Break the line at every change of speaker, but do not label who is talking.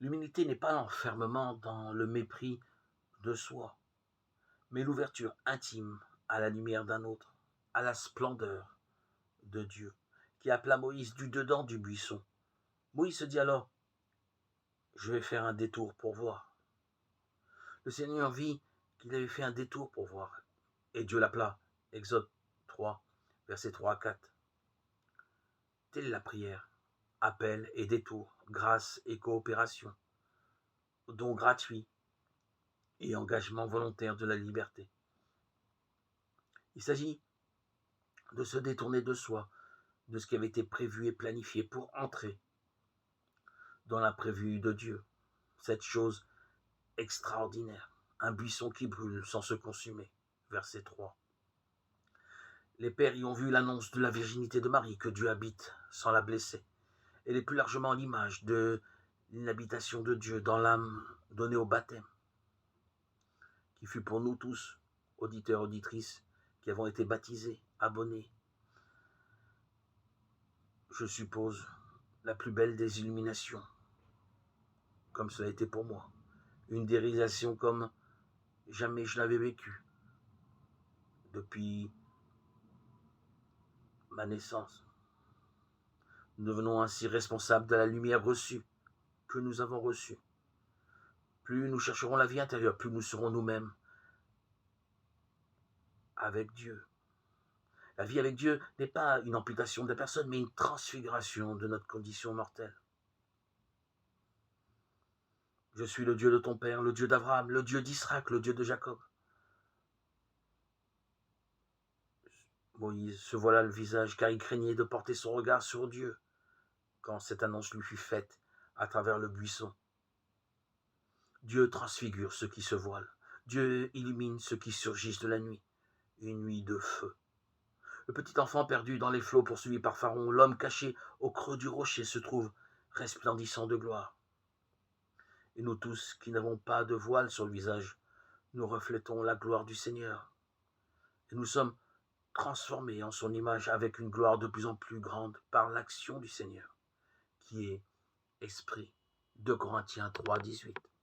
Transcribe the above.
L'humilité n'est pas l'enfermement dans le mépris de soi, mais l'ouverture intime à la lumière d'un autre, à la splendeur de Dieu, qui appela Moïse du dedans du buisson. Moïse se dit alors, je vais faire un détour pour voir. Le Seigneur vit qu'il avait fait un détour pour voir, et Dieu l'appela. Exode 3, versets 3 à 4. Telle est la prière, appel et détour, grâce et coopération, don gratuit et engagement volontaire de la liberté. Il s'agit de se détourner de soi, de ce qui avait été prévu et planifié pour entrer dans l'imprévu de Dieu. Cette chose extraordinaire, un buisson qui brûle sans se consumer. Verset 3. Les pères y ont vu l'annonce de la virginité de Marie, que Dieu habite sans la blesser. Elle est plus largement l'image de l'inhabitation de Dieu dans l'âme donnée au baptême, qui fut pour nous tous, auditeurs, auditrices, qui avons été baptisés, abonnés, je suppose, la plus belle des illuminations, comme cela a été pour moi. Une déréalisation comme jamais je l'avais vécue depuis ma naissance. Nous devenons ainsi responsables de la lumière reçue, que nous avons reçue. Plus nous chercherons la vie intérieure, plus nous serons nous-mêmes avec Dieu. La vie avec Dieu n'est pas une amputation de la personne, mais une transfiguration de notre condition mortelle. Je suis le Dieu de ton père, le Dieu d'Abraham, le Dieu d'Isaac, le Dieu de Jacob. Moïse se voila le visage, car il craignait de porter son regard sur Dieu, quand cette annonce lui fut faite à travers le buisson. Dieu transfigure ceux qui se voilent. Dieu illumine ceux qui surgissent de la nuit. Une nuit de feu. Le petit enfant perdu dans les flots poursuivi par Pharaon, l'homme caché au creux du rocher se trouve resplendissant de gloire. Et nous tous qui n'avons pas de voile sur le visage, nous reflétons la gloire du Seigneur. Et nous sommes transformés en son image avec une gloire de plus en plus grande par l'action du Seigneur, qui est Esprit. 2 Corinthiens 3, 18.